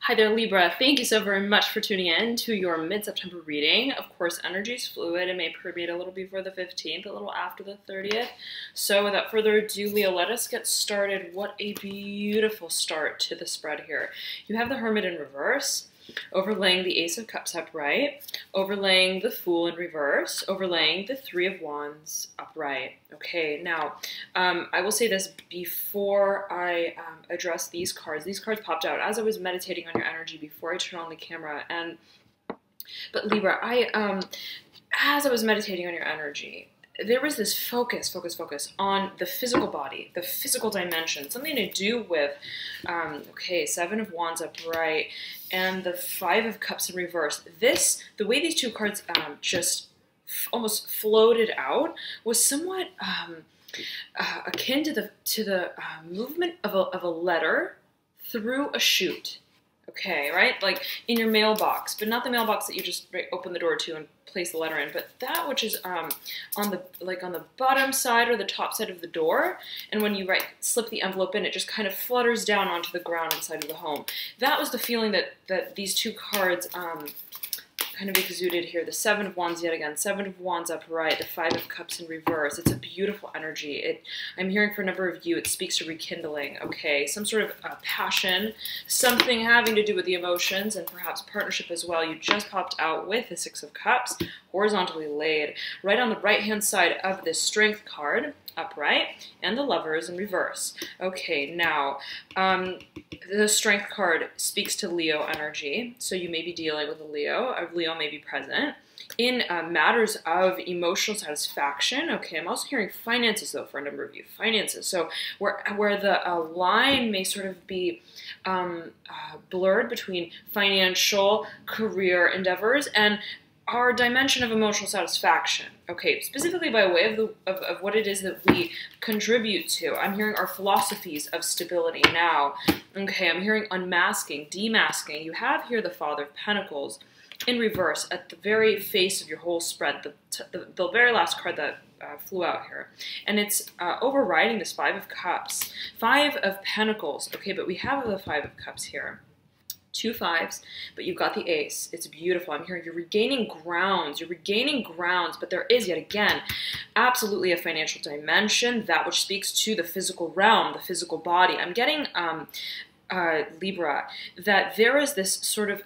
Hi there, Libra. Thank you so very much for tuning in to your mid-September reading. Of course, energy is fluid. It may permeate a little before the 15th, a little after the 30th. So without further ado, Leo, let us get started. What a beautiful start to the spread here. You have the Hermit in reverse, overlaying the Ace of Cups upright, overlaying the Fool in reverse, overlaying the Three of Wands upright. Okay, now, I will say this before I address these cards. These cards popped out as I was meditating on your energy before I turned on the camera. But Libra, as I was meditating on your energy, there was this focus on the physical body, the physical dimension, something to do with, okay, Seven of Wands upright and the Five of Cups in reverse. The way these two cards just almost floated out was somewhat akin to the movement of a letter through a chute. Okay, right? Like in your mailbox, but not the mailbox that you just open the door to and place the letter in, but that which is on the bottom side or the top side of the door, and when you slip the envelope in, it just kind of flutters down onto the ground inside of the home. That was the feeling that these two cards kind of exuded here. The Seven of Wands yet again, Seven of Wands upright, the Five of Cups in reverse. It's a beautiful energy. I'm hearing for a number of you, it speaks to rekindling, okay? Some sort of passion, something having to do with the emotions and perhaps partnership as well. You just popped out with the Six of Cups, horizontally laid, right on the right-hand side of this Strength card, upright, and the Lovers in reverse. Okay, now, the Strength card speaks to Leo energy, so you may be dealing with a Leo. A Leo may be present in matters of emotional satisfaction. Okay, I'm also hearing finances, though, for a number of you. Finances, so where the line may sort of be blurred between financial, career endeavors and our dimension of emotional satisfaction, okay, specifically by way of what it is that we contribute to. I'm hearing our philosophies of stability now. Okay, I'm hearing unmasking, demasking. You have here the Father of Pentacles in reverse at the very face of your whole spread, the very last card that flew out here. And it's overriding this Five of Cups. Five of Pentacles, okay, but we have the Five of Cups here. Two fives, but you've got the Ace. It's beautiful. I'm hearing you're regaining grounds. You're regaining grounds, but there is, yet again, absolutely a financial dimension, that which speaks to the physical realm, the physical body. I'm getting, Libra, that there is this sort of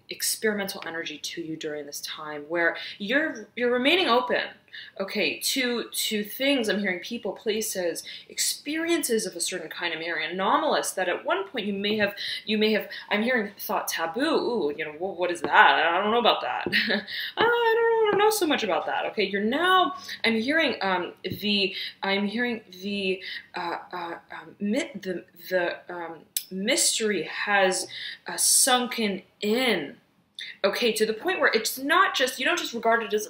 experimental energy to you during this time where you're remaining open, okay, to things. I'm hearing people, places, experiences of a certain kind. I'm hearing anomalous that at one point you may have, I'm hearing thought taboo. Ooh, you know, what is that? I don't know about that. I don't know so much about that. Okay, you're now, I'm hearing the mystery has sunken in, okay, to the point where it's not just, you don't just regard it as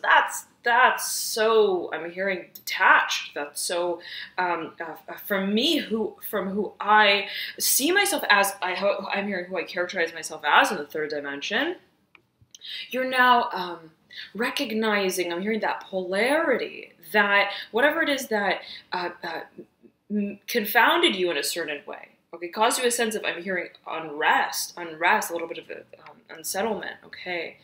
that's so, I'm hearing detached, that's so, from who I see myself as, I'm hearing who I characterize myself as in the third dimension. You're now recognizing, I'm hearing that polarity, that whatever it is that confounded you in a certain way, okay, caused you a sense of, I'm hearing unrest, a little bit of unsettlement, okay.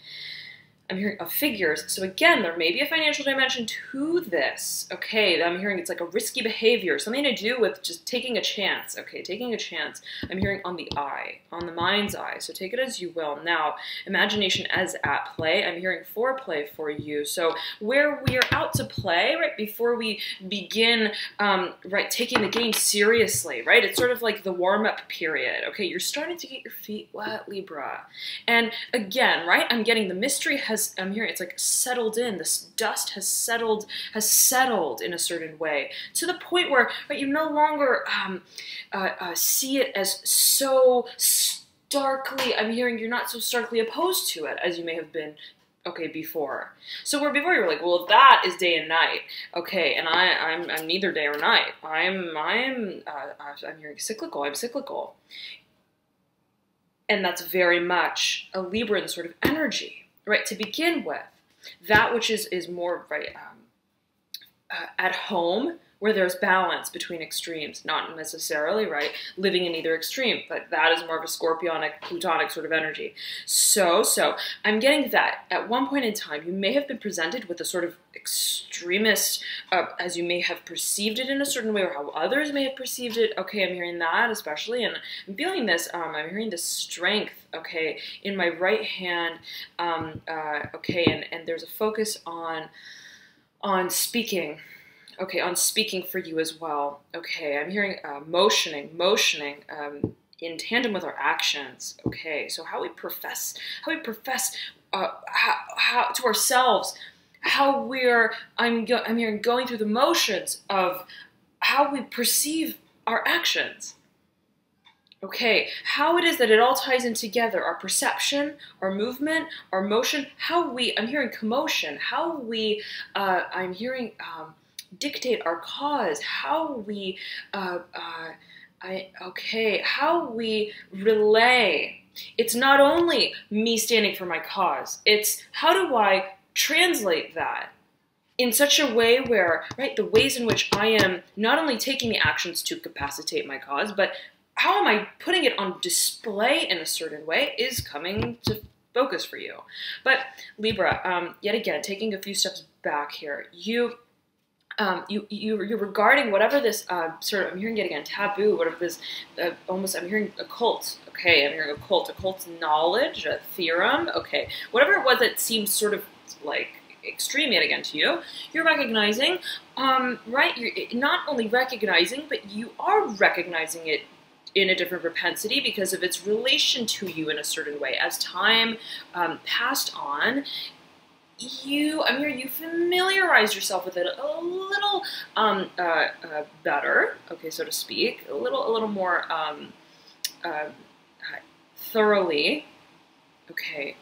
I'm hearing of figures. So again, there may be a financial dimension to this, okay. I'm hearing it's like a risky behavior, something to do with just taking a chance, okay, taking a chance. I'm hearing on the eye, on the mind's eye, so take it as you will. Now, imagination is at play. I'm hearing foreplay for you. So where we are out to play, right, before we begin, right, taking the game seriously, right, it's sort of like the warm-up period, okay, you're starting to get your feet wet, Libra. And again, right, I'm getting the mystery I'm hearing it's like settled in. This dust has settled in a certain way, to the point where, right, you no longer see it as so starkly. I'm hearing you're not so starkly opposed to it as you may have been, okay, before. So where before you were like, well, that is day and night, okay, and I'm neither day or night. I'm hearing cyclical. I'm cyclical, and that's very much a Libran sort of energy. Right, to begin with, that which is more, right, at home, where there's balance between extremes, not necessarily, right, living in either extreme, but that is more of a scorpionic, plutonic sort of energy. So I'm getting that at one point in time, you may have been presented with a sort of extremist, as you may have perceived it in a certain way, or how others may have perceived it. Okay, I'm hearing that especially, and I'm feeling this, I'm hearing this strength, okay, in my right hand, okay, and there's a focus on speaking, okay, on speaking for you as well. Okay, I'm hearing motioning in tandem with our actions. Okay, so how we profess how to ourselves, how I'm hearing going through the motions of how we perceive our actions. Okay, how it is that it all ties in together, our perception, our movement, our motion, I'm hearing commotion, how we, I'm hearing dictate our cause, how we, how we relay. It's not only me standing for my cause, it's how do I translate that in such a way where, right, the ways in which I am not only taking the actions to capacitate my cause, but how am I putting it on display in a certain way is coming to focus for you. But Libra, yet again, taking a few steps back here, you're regarding whatever this sort of, I'm hearing yet again, taboo, whatever this, almost, I'm hearing occult, okay, I'm hearing occult knowledge, a theorem, okay, whatever it was that seems sort of like extreme yet again to you, you're recognizing, right, you're not only recognizing, but you are recognizing it in a different propensity because of its relation to you in a certain way. As time passed on, you familiarize yourself with it a little better, okay, so to speak, a little more thoroughly, okay,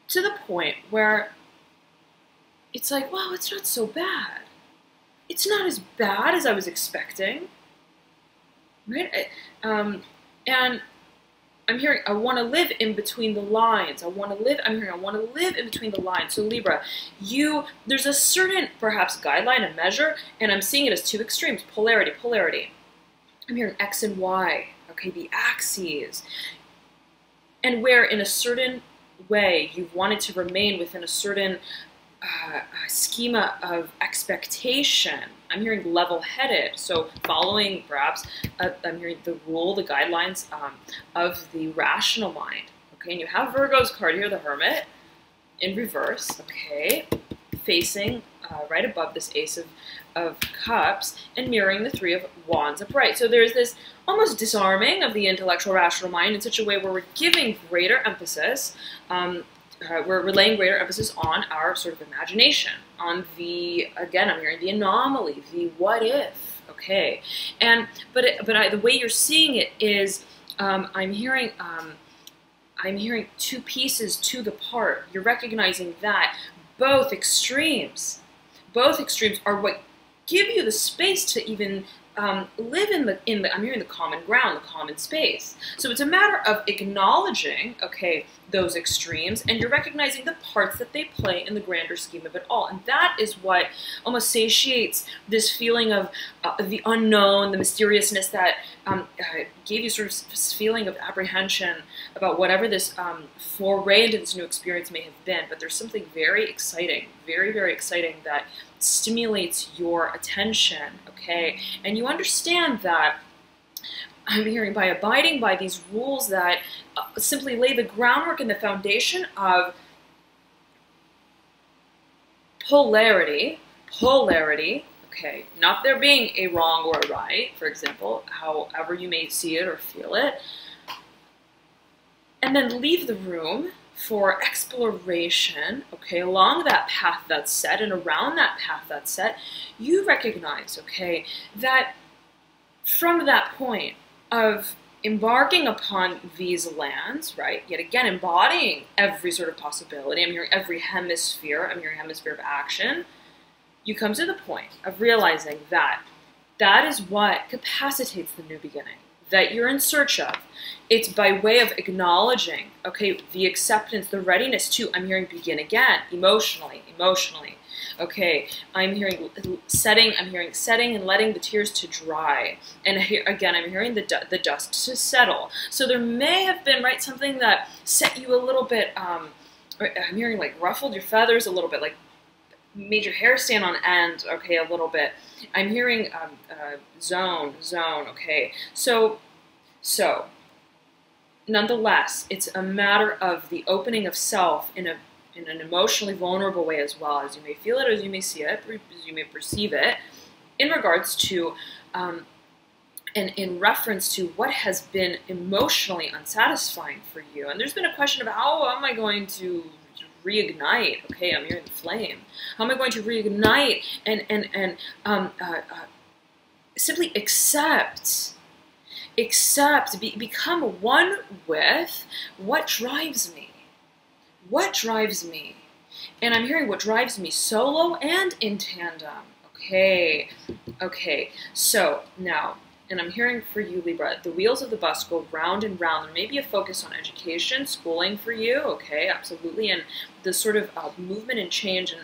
to the point where it's like, wow, it's not so bad. It's not as bad as I was expecting. Right? And I'm hearing, I want to live in between the lines. I want to live in between the lines. So Libra, there's a certain, perhaps, guideline, a measure, and I'm seeing it as two extremes, polarity. I'm hearing X and Y, okay, the axes. And where in a certain way you've wanted to remain within a certain schema of expectation. I'm hearing level-headed, so following perhaps, I'm hearing the rule, the guidelines of the rational mind. Okay, and you have Virgo's card here, the Hermit, in reverse, okay, facing right above this Ace of Cups and mirroring the Three of Wands upright. So there's this almost disarming of the intellectual rational mind in such a way where we're giving greater emphasis, we're relaying greater emphasis on our sort of imagination, on the, again, I'm hearing the anomaly, the what if, okay, and the way you're seeing it is, I'm hearing two pieces to the part. You're recognizing that both extremes are what give you the space to even live in the I'm hearing the common ground, the common space. So it's a matter of acknowledging, okay, those extremes, and you're recognizing the parts that they play in the grander scheme of it all. And that is what almost satiates this feeling of the unknown, the mysteriousness that gave you sort of this feeling of apprehension about whatever this foray into this new experience may have been. But there's something very exciting, very, very exciting that stimulates your attention, okay? And you understand that, I'm hearing, by abiding by these rules that simply lay the groundwork and the foundation of polarity, okay, not there being a wrong or a right, for example, however you may see it or feel it, and then leave the room for exploration, okay, along that path that's set and around that path that's set. You recognize, okay, that from that point of embarking upon these lands, right, yet again embodying every sort of possibility, I'm hearing every hemisphere, I'm hearing hemisphere of action, you come to the point of realizing that that is what capacitates the new beginning that you're in search of. It's by way of acknowledging, okay, the acceptance, the readiness to, I'm hearing, begin again, emotionally, Okay, I'm hearing setting and letting the tears to dry. And here, again, I'm hearing the dust to settle. So there may have been, right, something that set you a little bit, I'm hearing like ruffled your feathers a little bit, like made your hair stand on end, okay, a little bit. I'm hearing zone, okay. So, nonetheless, it's a matter of the opening of self in an emotionally vulnerable way as well, as you may feel it, as you may see it, as you may perceive it, in regards to, and in reference to what has been emotionally unsatisfying for you. And there's been a question of how am I going to reignite? Okay, I'm hearing the flame. How am I going to reignite and simply accept, become one with what drives me? What drives me? And I'm hearing what drives me solo and in tandem. Okay, so now, and I'm hearing for you, Libra, the wheels of the bus go round and round. There may be a focus on education, schooling for you, okay, absolutely, and the sort of movement and change and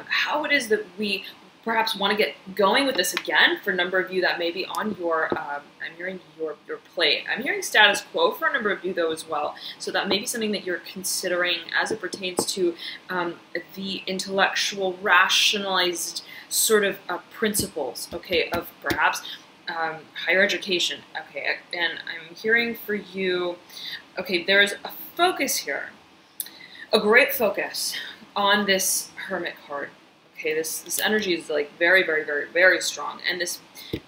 how it is that we perhaps want to get going with this again for a number of you that may be on your, I'm hearing your plate. I'm hearing status quo for a number of you though as well. So that may be something that you're considering as it pertains to the intellectual, rationalized sort of principles, okay, of perhaps higher education, okay, and I'm hearing for you, okay, there's a focus here, a great focus on this Hermit card. Okay, this energy is like very, very, very, very strong, and this,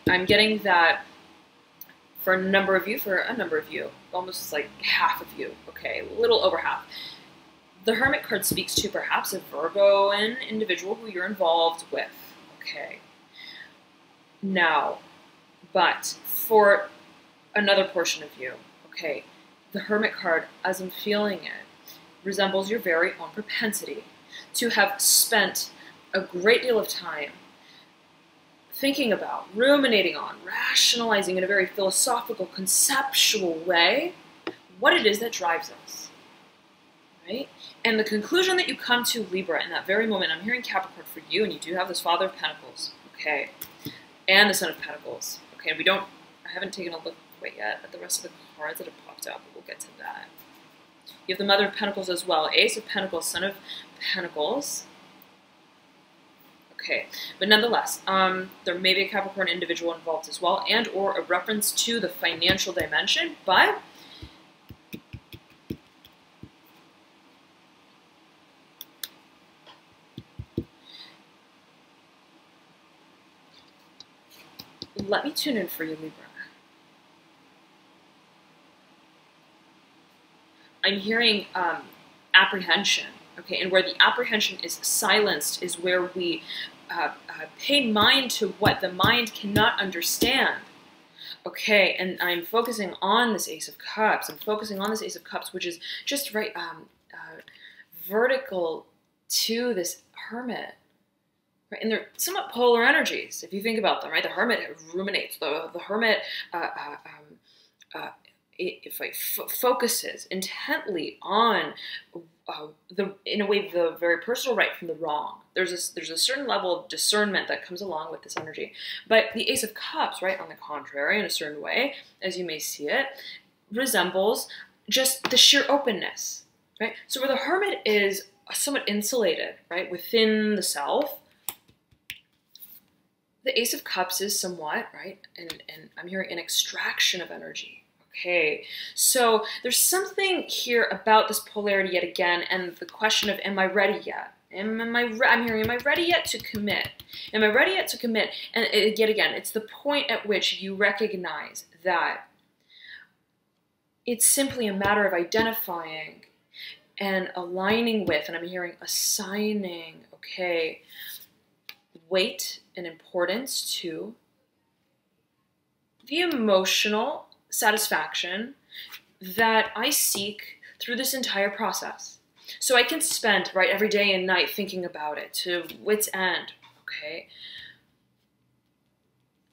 I'm getting that for a number of you, almost like half of you, okay, a little over half. The Hermit card speaks to perhaps a Virgo and individual who you're involved with, okay. Now, but for another portion of you, okay, the Hermit card, as I'm feeling it, resembles your very own propensity to have spent a great deal of time thinking about, ruminating on, rationalizing in a very philosophical, conceptual way what it is that drives us, right? And the conclusion that you come to, Libra, in that very moment, I'm hearing Capricorn for you, and you do have this Father of Pentacles, okay, and the Son of Pentacles, okay, and I haven't taken a look quite yet at the rest of the cards that have popped up, but we'll get to that. You have the Mother of Pentacles as well, Ace of Pentacles, Son of Pentacles. Okay, but nonetheless, there may be a Capricorn individual involved as well, and or a reference to the financial dimension, but let me tune in for you, Libra. I'm hearing apprehension. Okay, and where the apprehension is silenced is where we pay mind to what the mind cannot understand. Okay, and I'm focusing on this Ace of Cups. I'm focusing on this Ace of Cups, which is just right vertical to this Hermit. Right, and they're somewhat polar energies, if you think about them, right? The Hermit ruminates. The Hermit focuses intently on in a way, the very personal right from the wrong. There's a certain level of discernment that comes along with this energy. But the Ace of Cups, right, on the contrary, in a certain way, as you may see it, resembles just the sheer openness, right? So where the Hermit is somewhat insulated, right, within the self, the Ace of Cups is somewhat, right, and I'm hearing an extraction of energy. Okay, so there's something here about this polarity yet again, and the question of, am I ready yet? I'm hearing, am I ready yet to commit? Am I ready yet to commit? And yet again, it's the point at which you recognize that it's simply a matter of identifying and aligning with, and I'm hearing assigning, okay, weight and importance to the emotional satisfaction that I seek through this entire process. So I can spend, right, every day and night thinking about it to wit's end, okay?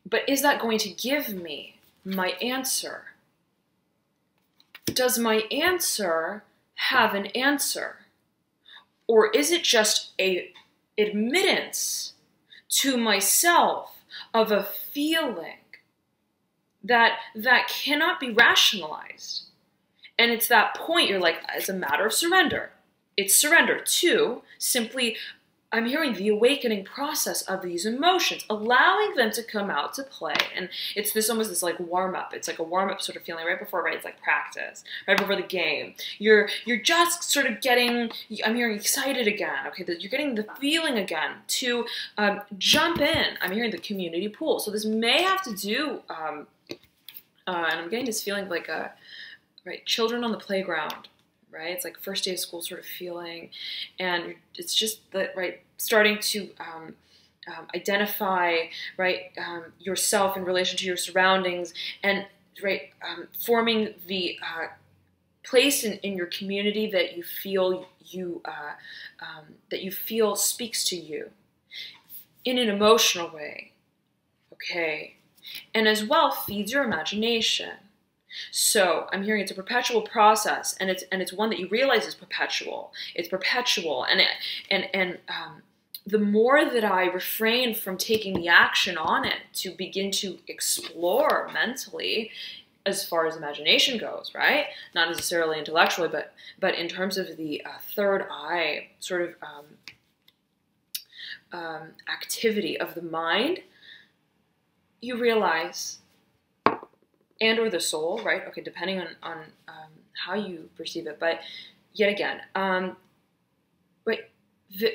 But is that going to give me my answer? Does my answer have an answer? Or is it just a admittance to myself of a feeling that cannot be rationalized. And it's that point you're like, it's a matter of surrender. It's surrender to simply, I'm hearing the awakening process of these emotions, allowing them to come out to play. And it's this almost this like warm up. It's like a warm up sort of feeling right before, right? It's like practice, right before the game. You're just sort of getting, I'm hearing excited again. Okay, that you're getting the feeling again to jump in. I'm hearing the community pool. So this may have to do, and I'm getting this feeling like right, children on the playground. Right, it's like first day of school sort of feeling, and it's just that, right, starting to identify, right, yourself in relation to your surroundings, and right, forming the place in your community that you feel speaks to you in an emotional way, okay, and as well feeds your imagination. So I'm hearing it's a perpetual process, and it's one that you realize is perpetual. It's perpetual, and the more that I refrain from taking the action on it to begin to explore mentally, as far as imagination goes, right? Not necessarily intellectually, but in terms of the third eye sort of activity of the mind, you realize. And or the soul, right? Okay, depending on how you perceive it. But yet again, right,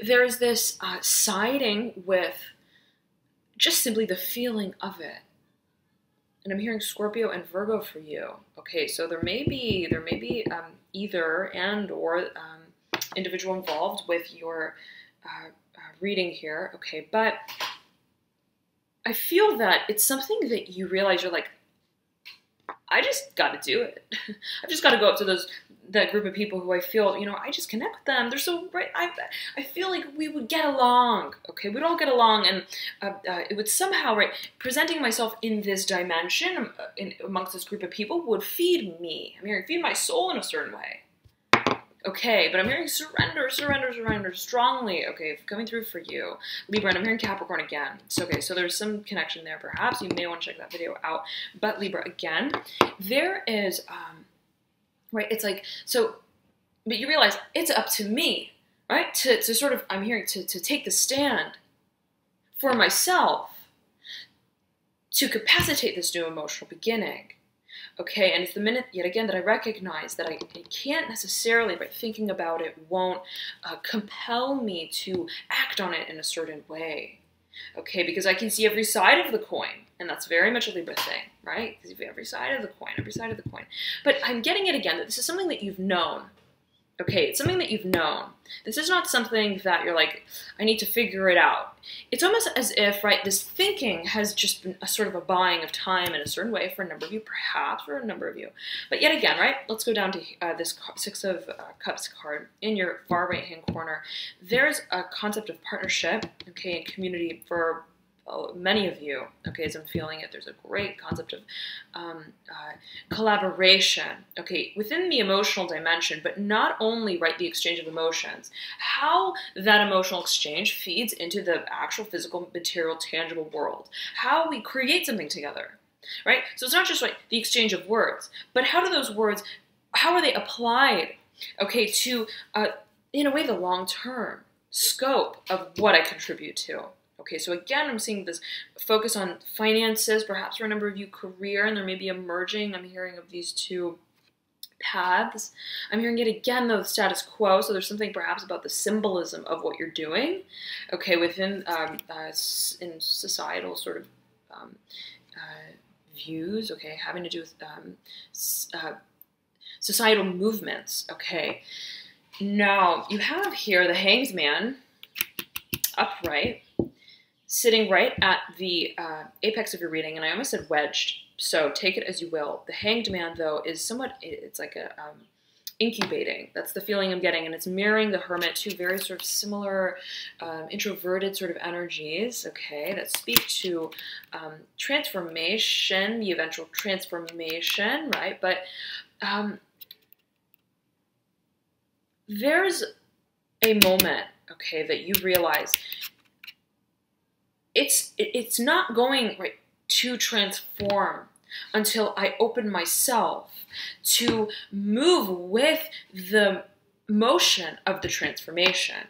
there's this siding with just simply the feeling of it. And I'm hearing Scorpio and Virgo for you. Okay, so there may be either and or individual involved with your reading here. Okay, but I feel that it's something that you realize you're like, I just got to do it. I've just got to go up to that group of people who I feel, I just connect with them. They're so right. I feel like we would get along. Okay, we'd all get along, and it would somehow, right, presenting myself in this dimension amongst this group of people would feed me. I'm hearing feed my soul in a certain way. Okay, but I'm hearing surrender, surrender, surrender strongly. Okay, coming through for you. Libra, and I'm hearing Capricorn again. So, okay, so there's some connection there perhaps. You may want to check that video out. But Libra, again, there is, right, it's like, so, but you realize it's up to me, right, to sort of, I'm hearing, to take the stand for myself to capacitate this new emotional beginning. Okay, and it's the minute, yet again, that I recognize that I can't necessarily, by thinking about it, won't compel me to act on it in a certain way. Okay, because I can see every side of the coin, and that's very much a Libra thing, right? Because every side of the coin, every side of the coin. But I'm getting it again, that this is something that you've known. Okay, it's something that you've known. This is not something that you're like, I need to figure it out. It's almost as if, right, this thinking has just been a sort of a buying of time in a certain way for a number of you, perhaps for a number of you. But yet again, right, let's go down to this Six of Cups card in your far right-hand corner. There's a concept of partnership, okay, and community for many of you, okay, as I'm feeling it. There's a great concept of collaboration, okay, within the emotional dimension, but not only, right, the exchange of emotions, how that emotional exchange feeds into the actual physical, material, tangible world, how we create something together, right? So it's not just, like, the exchange of words, but how do those words, how are they applied, okay, to, in a way, the long-term scope of what I contribute to. Okay, so again, I'm seeing this focus on finances, perhaps for a number of you, career, and there may be a merging. I'm hearing of these two paths. I'm hearing it again, though, the status quo, so there's something perhaps about the symbolism of what you're doing, okay, within, in societal sort of views, okay, having to do with societal movements, okay. Now, you have here the Hanged Man, upright, sitting right at the apex of your reading, and I almost said wedged, so take it as you will. The Hanged Man, though, is somewhat, it's like a incubating. That's the feeling I'm getting, and it's mirroring the Hermit, two very sort of similar introverted sort of energies, okay, that speak to transformation, the eventual transformation, right? But there's a moment, okay, that you realize it's not going right to transform until I open myself to move with the motion of the transformation.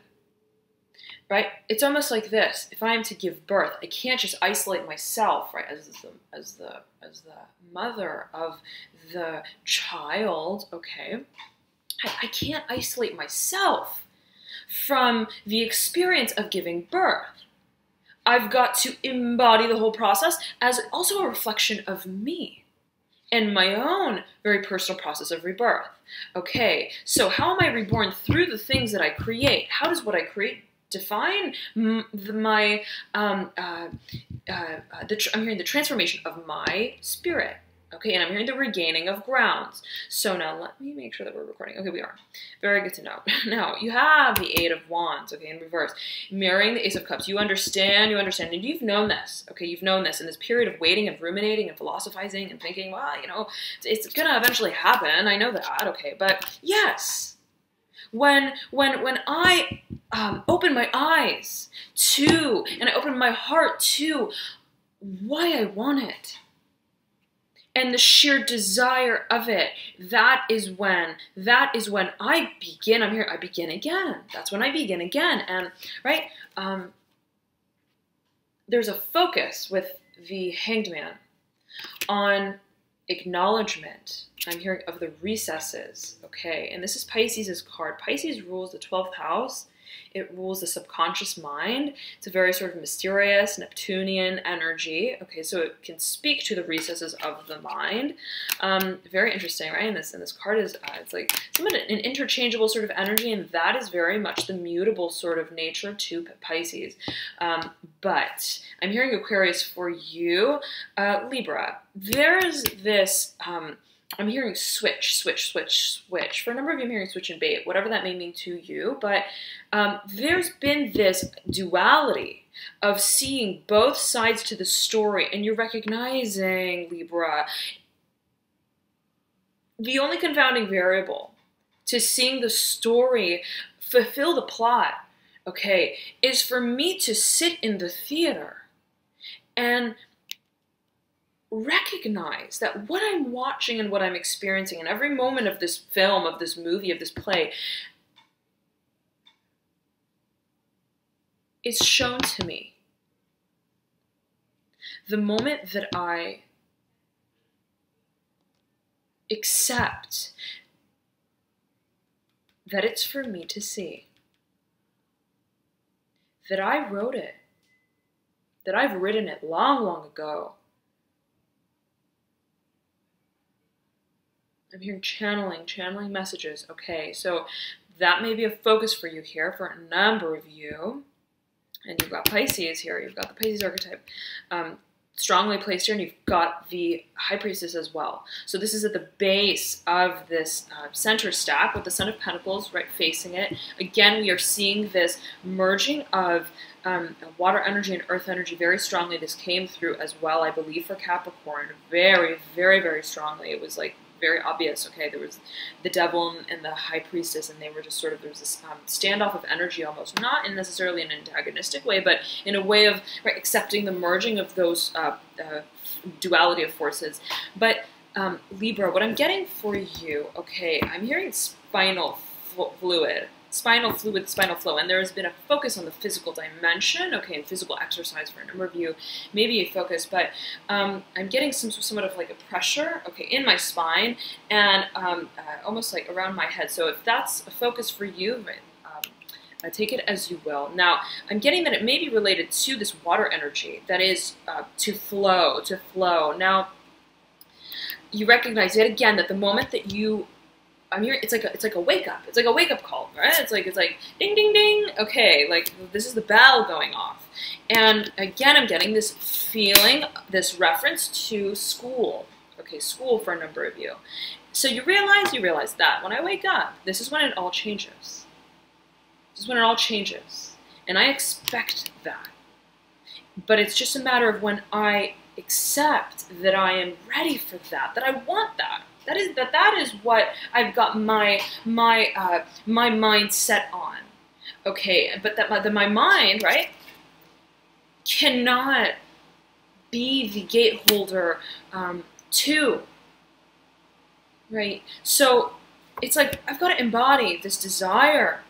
Right? It's almost like this. If I am to give birth, I can't just isolate myself, right, as the mother of the child, okay? I can't isolate myself from the experience of giving birth. I've got to embody the whole process as also a reflection of me and my own very personal process of rebirth. Okay, so how am I reborn? Through the things that I create. How does what I create define I'm hearing the transformation of my spirit. Okay, and I'm hearing the regaining of grounds. So now let me make sure that we're recording. Okay, we are. Very good to know. Now, you have the Eight of Wands, okay, in reverse. Mirroring the Ace of Cups. You understand, and you've known this. Okay, you've known this in this period of waiting and ruminating and philosophizing and thinking, well, you know, it's gonna eventually happen. I know that, okay, but yes. When I open my eyes to, and I open my heart to why I want it, and the sheer desire of it, that is when I begin. I begin again. That's when I begin again. And right, there's a focus with the Hanged Man on acknowledgement. I'm hearing of the recesses. Okay, and this is Pisces' card. Pisces rules the 12th house. It rules the subconscious mind. It's a very sort of mysterious Neptunian energy. Okay, so it can speak to the recesses of the mind. Very interesting, right? And this card is it's like somewhat an interchangeable sort of energy, and that is very much the mutable sort of nature to Pisces. But I'm hearing Aquarius for you, Libra. There's this. I'm hearing switch. For a number of you, I'm hearing switch and bait, whatever that may mean to you. But there's been this duality of seeing both sides to the story, and you're recognizing, Libra, the only confounding variable to seeing the story fulfill the plot, okay, is for me to sit in the theater and recognize that what I'm watching and what I'm experiencing in every moment of this film, of this movie, of this play, is shown to me. The moment that I accept that it's for me to see, that I wrote it, that I've written it long, long ago. I'm hearing channeling messages. Okay, so that may be a focus for you here for a number of you. And you've got Pisces here. You've got the Pisces archetype strongly placed here, and you've got the High Priestess as well. So this is at the base of this center stack with the Sun of Pentacles right facing it. Again, we are seeing this merging of water energy and earth energy very strongly. This came through as well, I believe, for Capricorn. Very, very, very strongly. It was like very obvious. Okay, there was the devil and the High Priestess, and they were just sort of, there was this standoff of energy almost, not in necessarily an antagonistic way, but in a way of accepting the merging of those duality of forces. But Libra, what I'm getting for you, okay, I'm hearing spinal fluid, spinal flow, and there has been a focus on the physical dimension, okay, and physical exercise for a number of you, maybe a focus, but I'm getting somewhat of like a pressure, okay, in my spine, and almost like around my head. So if that's a focus for you, take it as you will. Now, I'm getting that it may be related to this water energy that is to flow. Now, you recognize yet again that the moment that you, I'm here, it's like a wake up. It's like a wake up call, right? It's like ding ding ding. Okay, like this is the bell going off. And again, I'm getting this feeling, this reference to school. Okay, school for a number of you. So you realize that when I wake up, this is when it all changes. This is when it all changes. And I expect that. But it's just a matter of when I accept that I am ready for that, that I want that. That is what I've got my mind set on. Okay, but that my mind, right, cannot be the gateholder to, right? So it's like I've got to embody this desire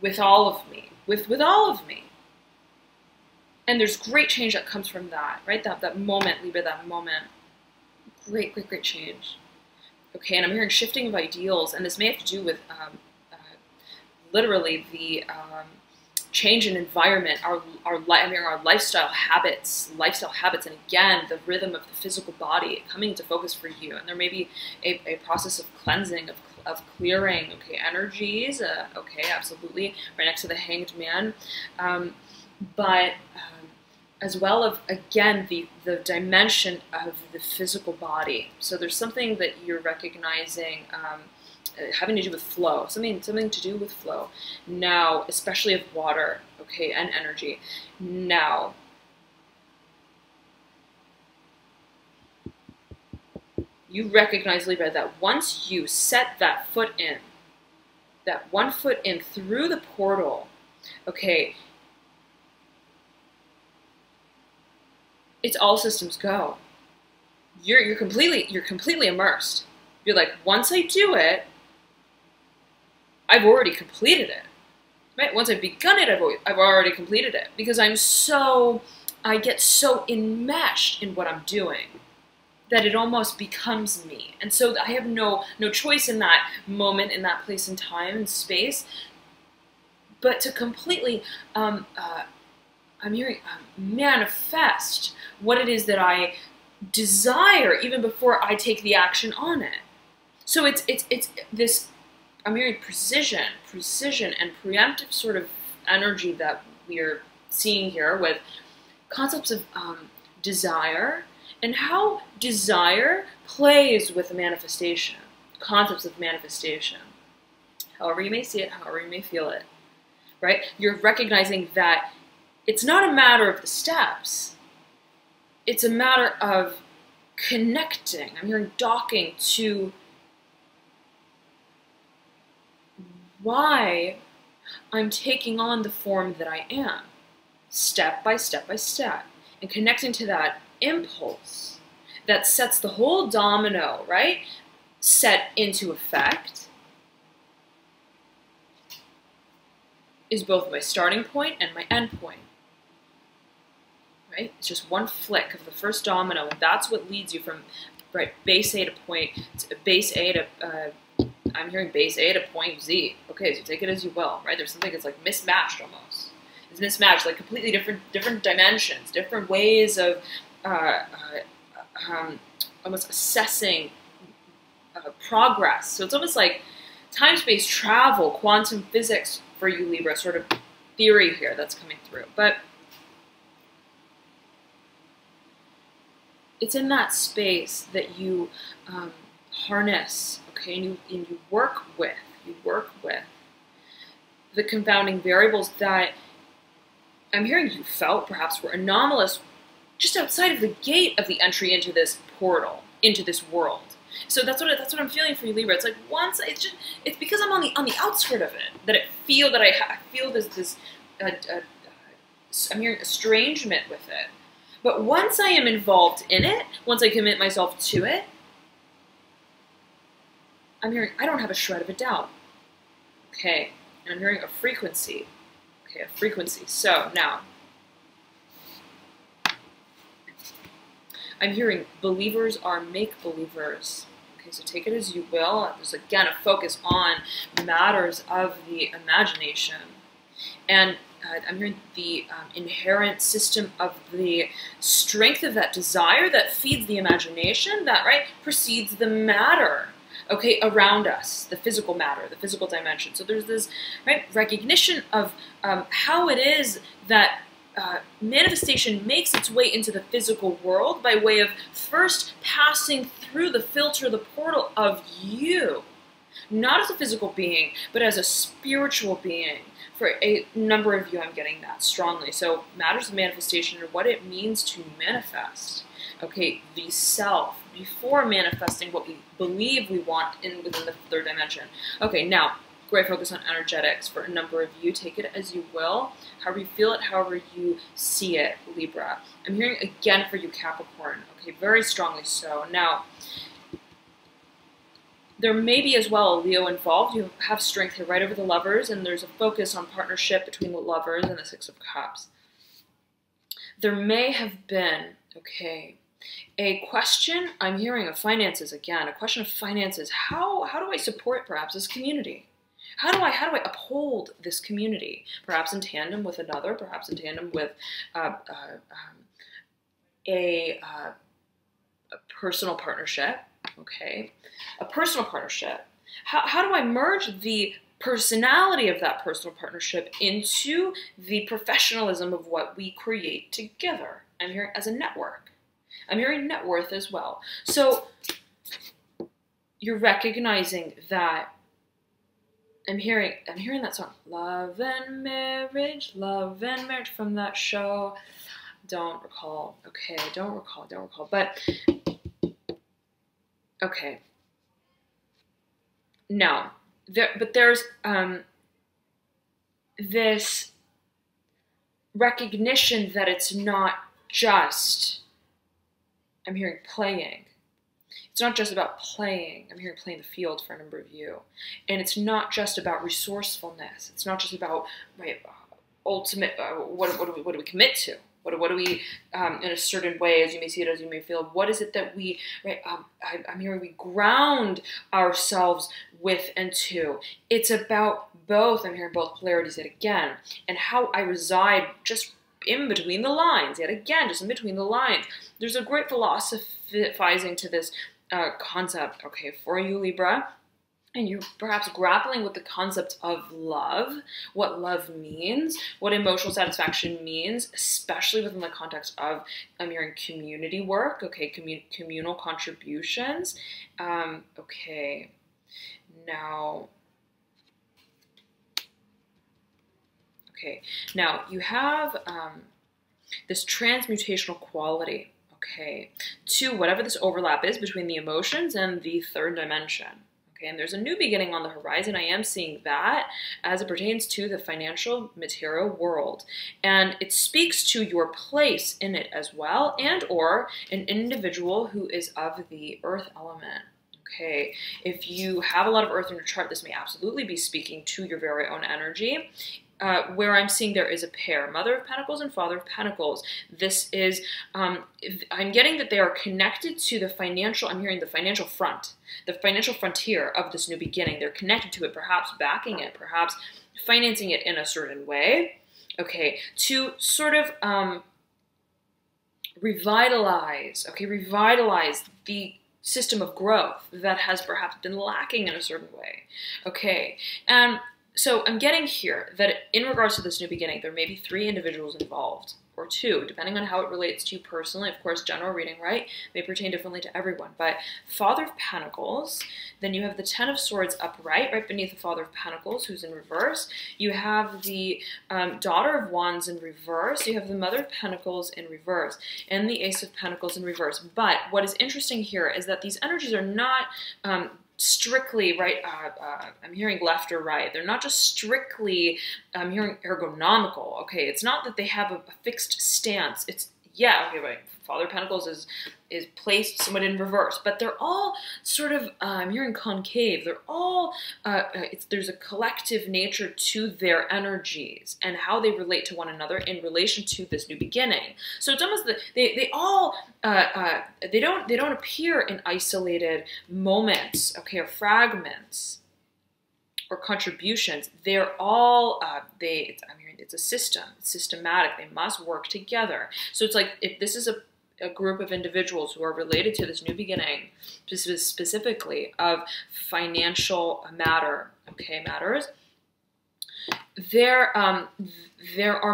with all of me, with all of me. And there's great change that comes from that, right? That moment, Libra, that moment. Great, great, great change. Okay, and I'm hearing shifting of ideals, and this may have to do with literally the change in environment, our lifestyle habits, and again, the rhythm of the physical body coming into focus for you. And there may be a process of cleansing, of clearing, okay, energies, okay, absolutely, right next to the Hanged Man, but as well as, again, the dimension of the physical body. So there's something that you're recognizing having to do with flow, something to do with flow. Now, especially of water, okay, and energy. Now, you recognize, Libra, that once you set that foot in, that one foot in through the portal, okay, it's all systems go. You're completely immersed. You're like, once I do it, I've already completed it, right? Once I've begun it, I've already completed it, because I get so enmeshed in what I'm doing that it almost becomes me. And so I have no choice in that moment, in that place and time and space, but to completely, I'm hearing, manifest what it is that I desire even before I take the action on it. So it's this, I'm hearing precision and preemptive sort of energy that we're seeing here with concepts of desire and how desire plays with manifestation, concepts of manifestation. However you may see it, however you may feel it, right? You're recognizing that it's not a matter of the steps. It's a matter of connecting. I'm hearing docking to why I'm taking on the form that I am, step by step by step, and connecting to that impulse that sets the whole domino, right, set into effect, is both my starting point and my end point. Right? It's just one flick of the first domino, and that's what leads you from base A to point to base A to I'm hearing base A to point Z. Okay, so take it as you will, right? There's something that's like mismatched almost. It's mismatched, like completely different dimensions, different ways of almost assessing progress. So it's almost like time-space travel, quantum physics for you, Libra, sort of theory here that's coming through. But it's in that space that you harness, okay, and you work with the confounding variables that I'm hearing you felt perhaps were anomalous just outside of the gate of the entry into this portal, into this world. So that's what I'm feeling for you, Libra. It's like once it's because I'm on the outskirt of it that I feel this I'm hearing estrangement with it. But once I am involved in it, once I commit myself to it, I'm hearing I don't have a shred of a doubt. Okay, and I'm hearing a frequency. Okay, a frequency. So now, I'm hearing believers are make-believers. Okay, so take it as you will. There's again a focus on matters of the imagination. And I'm hearing the inherent system of the strength of that desire that feeds the imagination, that, right, precedes the matter, okay, around us, the physical matter, the physical dimension. So there's this, right, recognition of how it is that manifestation makes its way into the physical world by way of first passing through the filter, the portal of you, not as a physical being, but as a spiritual being. For a number of you, I'm getting that strongly. So matters of manifestation are what it means to manifest, okay, the self, before manifesting what we believe we want within the third dimension. Okay, now, great focus on energetics for a number of you. Take it as you will, however you feel it, however you see it, Libra. I'm hearing again for you, Capricorn. Okay, very strongly so. Now, there may be as well a Leo involved. You have strength here right over the Lovers, and there's a focus on partnership between the Lovers and the Six of Cups. There may have been, okay, a question, I'm hearing of finances again, a question of finances. How do I support perhaps this community? How do I uphold this community? Perhaps in tandem with another, perhaps in tandem with a personal partnership, okay? A personal partnership. How do I merge the personality of that personal partnership into the professionalism of what we create together? I'm hearing as a network. I'm hearing net worth as well. So you're recognizing that I'm hearing that song, Love and Marriage from that show. Don't recall. Okay, don't recall. But okay. No. There's this recognition that it's not just, I'm hearing playing. It's not just about playing. I'm hearing playing the field for a number of you. And it's not just about resourcefulness. It's not just about, right, ultimate, what do we commit to? What do we, in a certain way, as you may see it, as you may feel, what is it that we, right, I'm hearing we ground ourselves with and to. It's about both, I'm hearing both polarities yet again, and how I reside just in between the lines, yet again, just in between the lines. There's a great philosophizing to this concept, okay, for you, Libra, and you're perhaps grappling with the concept of love, what love means, what emotional satisfaction means, especially within the context of, I'm hearing community work, okay, communal contributions, okay, now, okay, now you have this transmutational quality, okay, to whatever this overlap is between the emotions and the third dimension. Okay, and there's a new beginning on the horizon. I am seeing that as it pertains to the financial material world. And it speaks to your place in it as well, and or an individual who is of the earth element. Okay, if you have a lot of earth in your chart, this may absolutely be speaking to your very own energy. Where I'm seeing there is a pair, Mother of Pentacles and Father of Pentacles. This is, I'm getting that they are connected to the financial, I'm hearing the financial front, the financial frontier of this new beginning. They're connected to it, perhaps backing it, perhaps financing it in a certain way, okay, to sort of revitalize the system of growth that has perhaps been lacking in a certain way, okay, and so I'm getting here that in regards to this new beginning, there may be 3 individuals involved, or 2, depending on how it relates to you personally. Of course, general reading, right, may pertain differently to everyone. But Father of Pentacles, then you have the 10 of Swords upright, right beneath the Father of Pentacles, who's in reverse. You have the Daughter of Wands in reverse. You have the Mother of Pentacles in reverse, and the Ace of Pentacles in reverse. But what is interesting here is that these energies are not strictly, right, I'm hearing left or right. They're not just strictly, I'm hearing ergonomical, okay? It's not that they have a fixed stance. It's, yeah, okay, right. Father of Pentacles is placed somewhat in reverse, but they're all sort of, I'm hearing concave. They're all, there's a collective nature to their energies and how they relate to one another in relation to this new beginning. So it's almost that they all, they don't appear in isolated moments, okay, or fragments or contributions. They're all, I'm hearing it's a system, it's systematic. They must work together. So it's like if this is a group of individuals who are related to this new beginning, specifically of financial matters, there are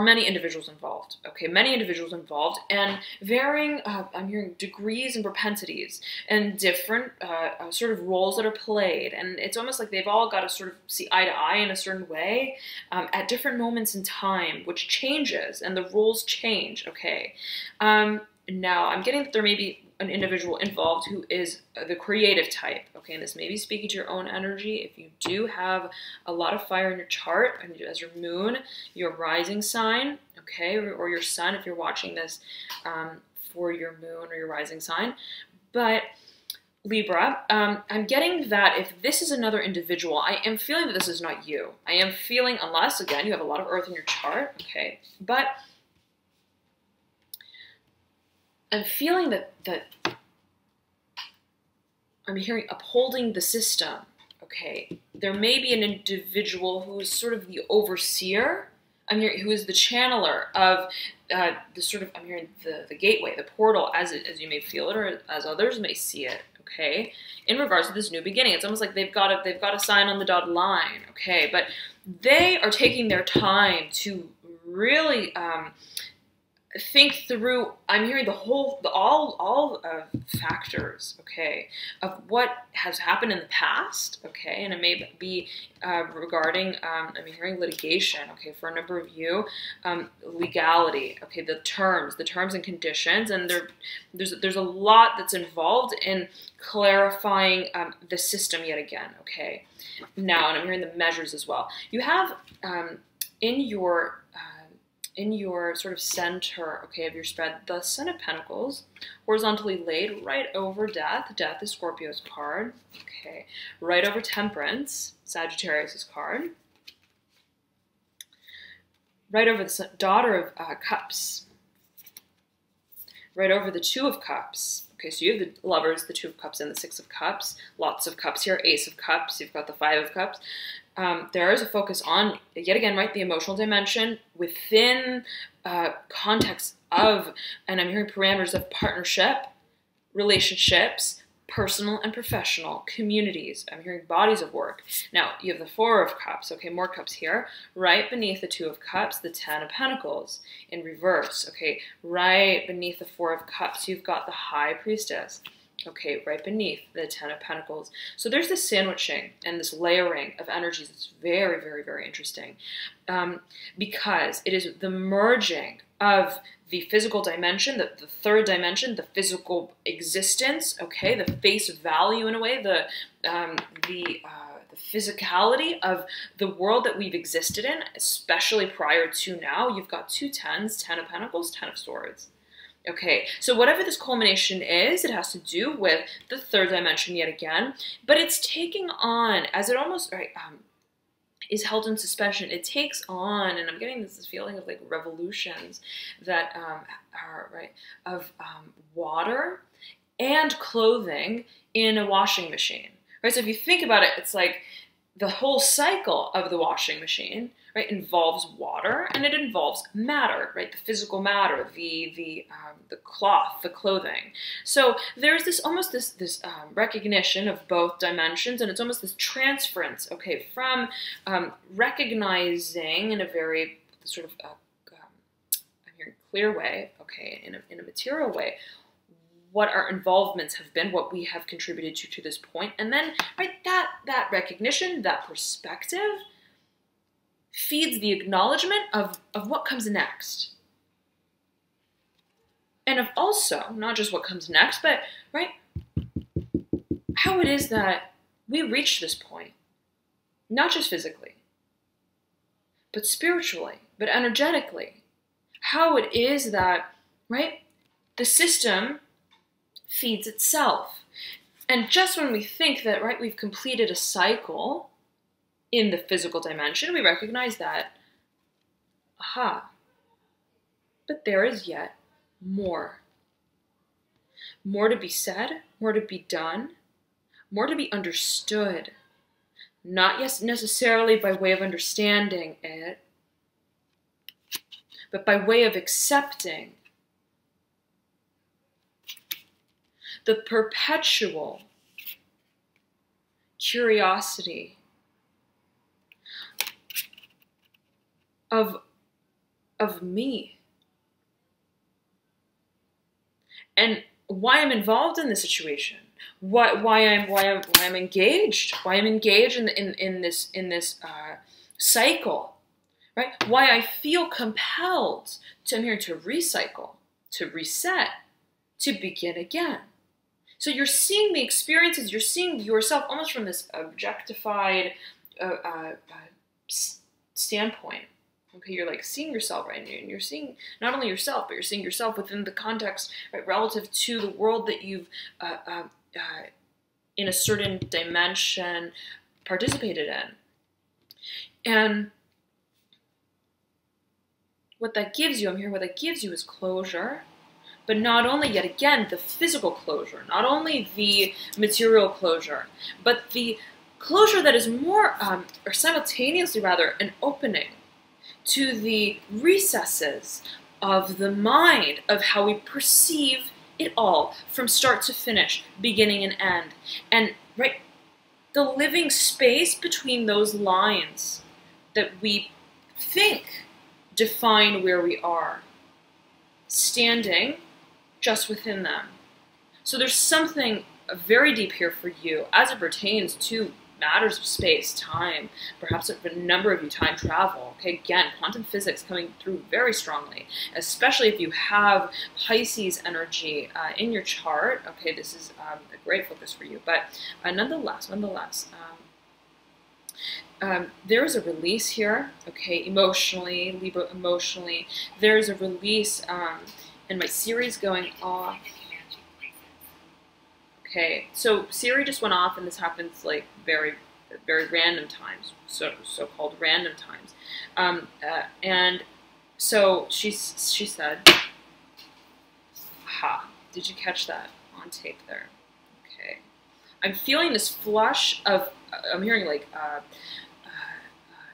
many individuals involved, okay, and varying, I'm hearing degrees and propensities and different sort of roles that are played, and it's almost like they've all got to sort of see eye to eye in a certain way at different moments in time, which changes, and the roles change, okay. Now, I'm getting that there may be an individual involved who is the creative type, okay? And this may be speaking to your own energy. If you do have a lot of fire in your chart, and as your moon, your rising sign, okay, or your sun, if you're watching this for your moon or your rising sign. But Libra, I'm getting that if this is another individual, I am feeling that this is not you. I am feeling, unless, again, you have a lot of earth in your chart, okay, but I'm feeling that I'm hearing upholding the system, okay. There may be an individual who is sort of the overseer, I'm hearing, who is the channeler of the sort of, I'm hearing the gateway, the portal, as you may feel it, or as others may see it, okay, in regards to this new beginning. It's almost like they've got a sign on the dotted line, okay, but they are taking their time to really think through, I'm hearing all factors, okay, of what has happened in the past, okay, and it may be regarding, I'm hearing litigation, okay, for a number of you, legality, okay, the terms and conditions, and there's a lot that's involved in clarifying the system yet again, okay. Now, and I'm hearing the measures as well. You have in your sort of center, okay, of your spread, the Sun of Pentacles, horizontally laid right over Death. Death is Scorpio's card, okay. Right over Temperance, Sagittarius's card. Right over the Daughter of Cups. Right over the Two of Cups. Okay, so you have the Lovers, the Two of Cups, and the Six of Cups. Lots of cups here. Ace of Cups. You've got the Five of Cups. There is a focus on, yet again, right, the emotional dimension within context of, and I'm hearing parameters of partnership, relationships, personal and professional, communities. I'm hearing bodies of work. Now, you have the Four of Cups, okay, more cups here. Right beneath the Two of Cups, the Ten of Pentacles in reverse, okay. Right beneath the Four of Cups, you've got the High Priestess. Okay, right beneath the Ten of Pentacles. So there's this sandwiching and this layering of energies that's very, very, very interesting because it is the merging of the physical dimension, the third dimension, the physical existence, okay, the face value in a way, the physicality of the world that we've existed in, especially prior to now. You've got two tens, Ten of Pentacles, Ten of Swords. Okay, so whatever this culmination is, it has to do with the third dimension yet again, but it's taking on, as it almost is held in suspension, it takes on, and I'm getting this feeling of like revolutions that are, right, of water and clothing in a washing machine, right? So if you think about it, it's like the whole cycle of the washing machine, right, involves water and it involves matter, right, the physical matter, the cloth, the clothing. So there's this almost this recognition of both dimensions, and it's almost this transference, okay, from recognizing in a very sort of I'm hearing clear way, okay, in a material way, what our involvements have been, what we have contributed to this point, and then, right, that recognition, that perspective feeds the acknowledgement of what comes next. And of also, not just what comes next, but, right, how it is that we reach this point, not just physically, but spiritually, but energetically. How it is that, right, the system feeds itself. And just when we think that, right, we've completed a cycle in the physical dimension, we recognize that, aha, but there is yet more. More to be said, more to be done, more to be understood. Not necessarily by way of understanding it, but by way of accepting the perpetual curiosity of me, and why I'm involved in the situation, why I'm engaged in this cycle, right? Why I feel compelled to, I'm here to recycle, to reset, to begin again. So you're seeing the experiences, you're seeing yourself almost from this objectified standpoint. Okay, you're like seeing yourself, right? And you're seeing not only yourself, but you're seeing yourself within the context, right, relative to the world that you've, in a certain dimension, participated in. And what that gives you, I'm hearing what that gives you is closure. But not only, yet again, the physical closure, not only the material closure, but the closure that is more, or simultaneously rather, an opening to the recesses of the mind, of how we perceive it all from start to finish, beginning and end. And right, the living space between those lines that we think define where we are, standing just within them. So there's something very deep here for you as it pertains to matters of space, time, perhaps a number of you time travel. Okay, again, quantum physics coming through very strongly, especially if you have Pisces energy in your chart. Okay, this is a great focus for you. But nonetheless, there is a release here. Okay, emotionally, Libra, emotionally, there's a release. And my Siri's going off. Okay, so Siri just went off, and this happens like very random times, so-called random times. And so she said, "Ha! Did you catch that on tape there?" Okay, I'm feeling this flush of. I'm hearing like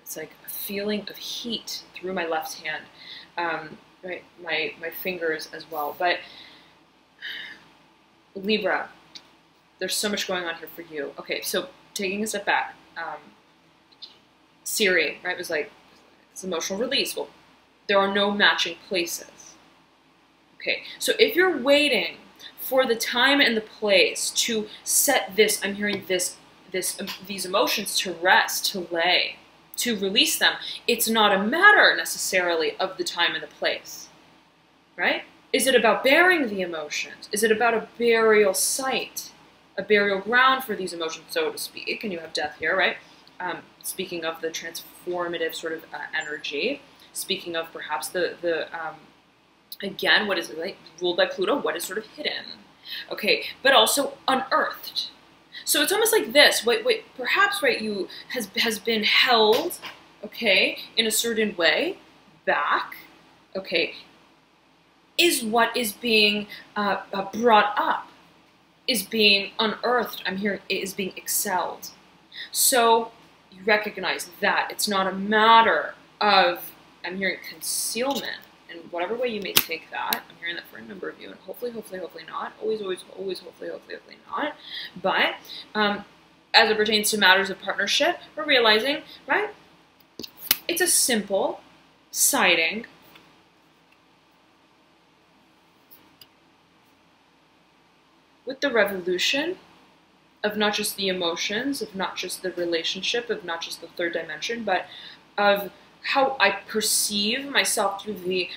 it's like a feeling of heat through my left hand. Right, my fingers as well. But Libra, there's so much going on here for you. Okay, so taking a step back, Siri, right, was like, it's emotional release. Well, there are no matching places. Okay, so if you're waiting for the time and the place to set this, I'm hearing these emotions to rest, to lay, to release them, it's not a matter necessarily of the time and the place, right? Is it about bearing the emotions? Is it about a burial site, a burial ground for these emotions, so to speak? And you have death here, right? Speaking of the transformative sort of energy, speaking of perhaps again, what is it, like, ruled by Pluto, what is sort of hidden, okay, but also unearthed. So it's almost like this. Wait, perhaps, right, you has been held, okay, in a certain way, back, okay, is what is being brought up, is being unearthed. I'm hearing it is being excelled. So you recognize that it's not a matter of, I'm hearing concealment. In whatever way you may take that, I'm hearing that for a number of you, and hopefully not. Always, hopefully not. But as it pertains to matters of partnership, we're realizing, right, it's a simple siding with the revolution of not just the emotions, of not just the relationship, of not just the third dimension, but of how I perceive myself through the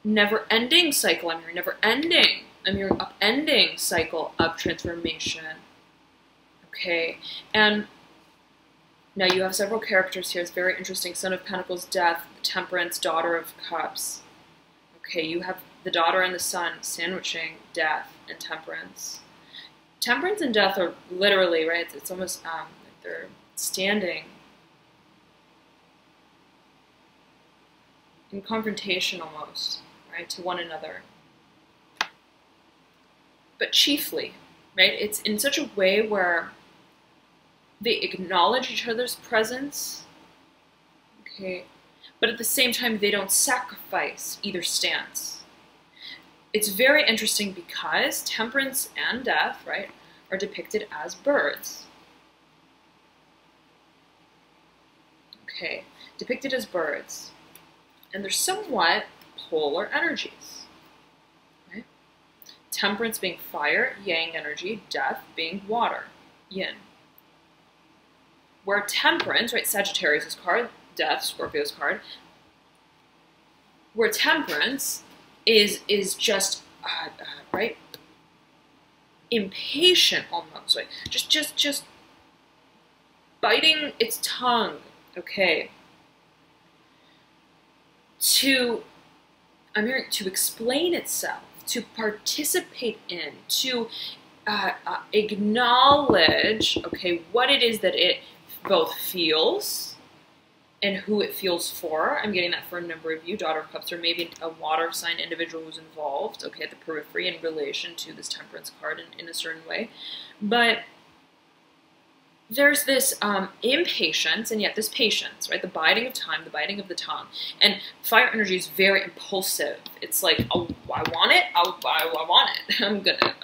never-ending cycle. I'm hearing never-ending. I'm hearing upending cycle of transformation. Okay, and now you have several characters here. It's very interesting. Son of Pentacles, Death, Temperance, Daughter of Cups. Okay, you have the daughter and the son sandwiching Death and Temperance. Temperance and Death are literally, right, it's almost like they're standing in confrontation almost, right, to one another. But chiefly, right, it's in such a way where they acknowledge each other's presence, okay, but at the same time they don't sacrifice either stance. It's very interesting because Temperance and Death, right, are depicted as birds. Okay, depicted as birds. And they're somewhat polar energies. Right? Temperance being fire, yang energy, Death being water, yin. Where Temperance, right, Sagittarius' card, Death, Scorpio's card, where Temperance is just right? Impatient almost, right? Just biting its tongue, okay? I'm hearing to explain itself, to participate in, to acknowledge, okay, what it is that it both feels and who it feels for. I'm getting that for a number of you, Daughter of Cups, or maybe a water sign individual who's involved, okay, at the periphery in relation to this Temperance card in a certain way. But there's this impatience and yet this patience, right? The biding of time, the biting of the tongue. And fire energy is very impulsive. It's like, oh, I want it. I want it. I'm gonna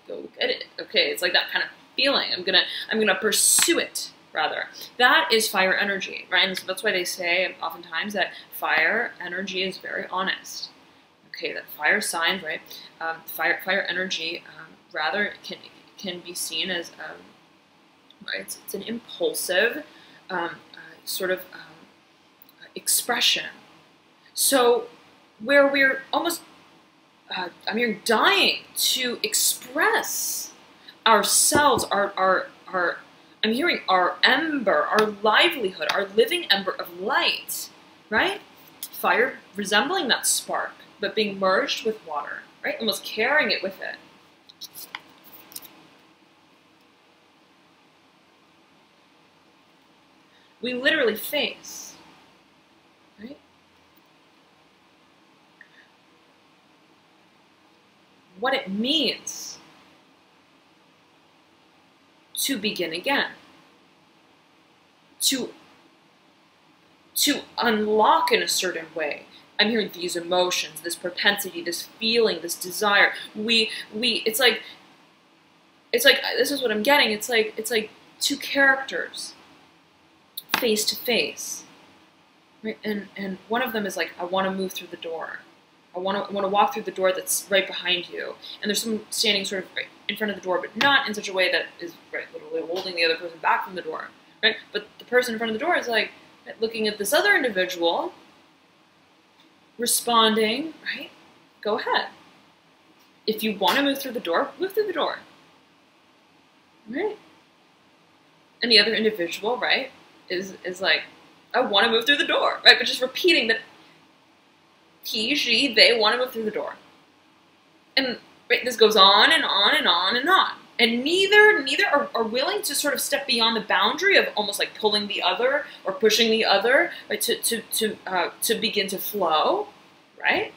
go get it. Okay, it's like that kind of feeling. I'm gonna pursue it. Rather, that is fire energy, right? And so that's why they say oftentimes that fire energy is very honest. Okay, that fire signs, right? Fire energy rather can be seen as right? It's an impulsive sort of expression. So where we're almost, I'm hearing dying to express ourselves, I'm hearing our ember, our livelihood, our living ember of light, right? Fire resembling that spark, but being merged with water, right? Almost carrying it with it. We literally face, right? What it means to begin again. To unlock in a certain way. I'm hearing these emotions, this propensity, this feeling, this desire. It's like this is what I'm getting. It's like two characters face to face, right? And one of them is like, I want to move through the door. I want to walk through the door that's right behind you. And there's someone standing sort of right in front of the door, but not in such a way that is right literally holding the other person back from the door, right? But the person in front of the door is like looking at this other individual, responding, right? Go ahead. If you want to move through the door, move through the door, right? And the other individual, right, is like, I want to move through the door, right? But just repeating that he, she, they want to move through the door. And right, this goes on and on and on and on. And neither are willing to sort of step beyond the boundary of almost like pulling the other or pushing the other, right, to begin to flow, right?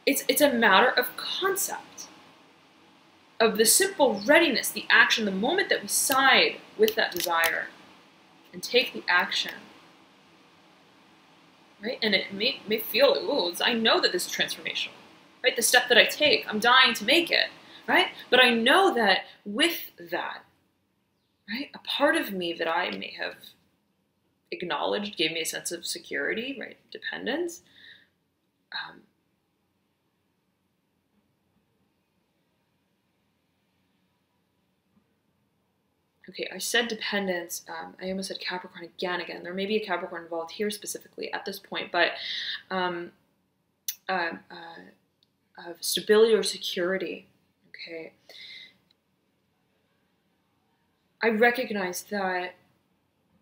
It's a matter of concept, of the simple readiness, the action, the moment that we side with that desire and take the action, right? And it may feel, ooh, I know that this is transformational, right? The step that I take, I'm dying to make it, right? But I know that with that, right, a part of me that I may have acknowledged gave me a sense of security, right, dependence. Okay, I said dependence. I almost said Capricorn again. There may be a Capricorn involved here specifically at this point, but of stability or security. Okay, I recognize that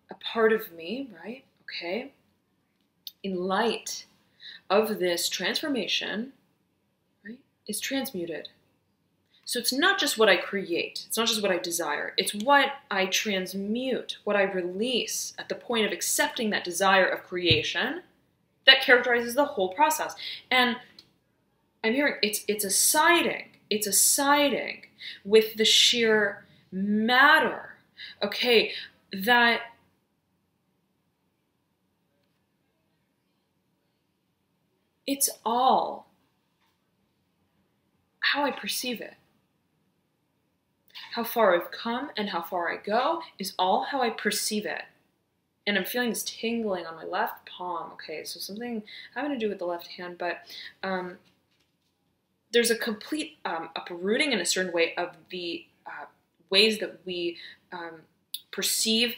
a part of me, right? Okay, in light of this transformation, right, is transmuted. So it's not just what I create, it's not just what I desire, it's what I transmute, what I release at the point of accepting that desire of creation that characterizes the whole process. And I'm hearing it's a siding with the sheer matter, okay, that it's all how I perceive it. How far I've come and how far I go is all how I perceive it. And I'm feeling this tingling on my left palm. Okay, so something having to do with the left hand, but there's a complete uprooting in a certain way of the ways that we perceive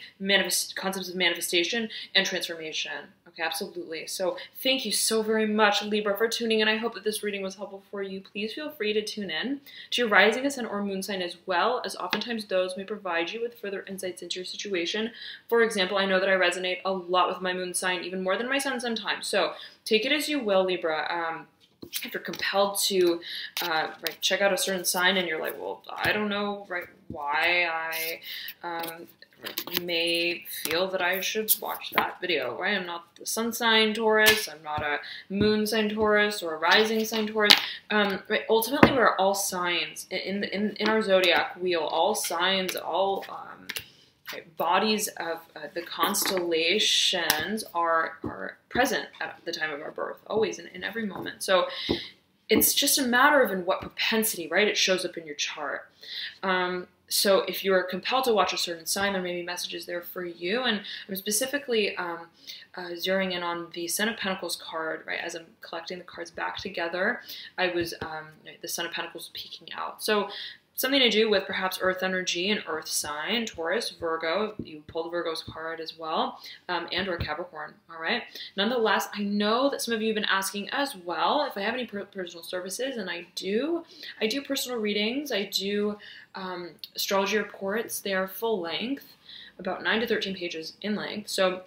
concepts of manifestation and transformation. Okay, absolutely. So thank you so very much, Libra, for tuning in. I hope that this reading was helpful for you. Please feel free to tune in to your rising, ascendant, or moon sign as well, as oftentimes those may provide you with further insights into your situation. For example, I know that I resonate a lot with my moon sign, even more than my sun sometimes. So take it as you will, Libra. If you're compelled to check out a certain sign and you're like, well, I don't know why I may feel that I should watch that video, right? I'm not the sun sign Taurus, I'm not a moon sign Taurus or a rising sign Taurus. Ultimately, we're all signs in our zodiac wheel. All signs, all bodies of the constellations are present at the time of our birth, always in every moment. So it's just a matter of in what propensity, right, it shows up in your chart. So if you're compelled to watch a certain sign, there may be messages there for you. And I'm specifically zeroing in on the Sen of Pentacles card, right? As I'm collecting the cards back together, I was, the Sen of Pentacles peeking out. So something to do with perhaps earth energy and earth sign, Taurus, Virgo. You pull the Virgo's card as well, and or Capricorn, all right? Nonetheless, I know that some of you have been asking as well if I have any personal services, and I do personal readings. I do astrology reports. They are full length, about 9 to 13 pages in length. So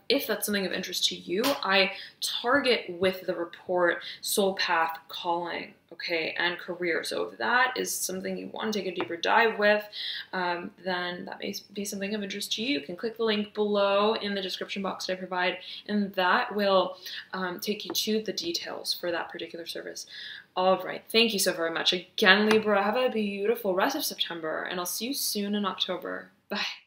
if that's something of interest to you, I target with the report soul path, calling, okay, and career. So if that is something you want to take a deeper dive with, then that may be something of interest to you. You can click the link below in the description box that I provide, and that will take you to the details for that particular service. All right, thank you so very much. Again, Libra, have a beautiful rest of September, and I'll see you soon in October. Bye.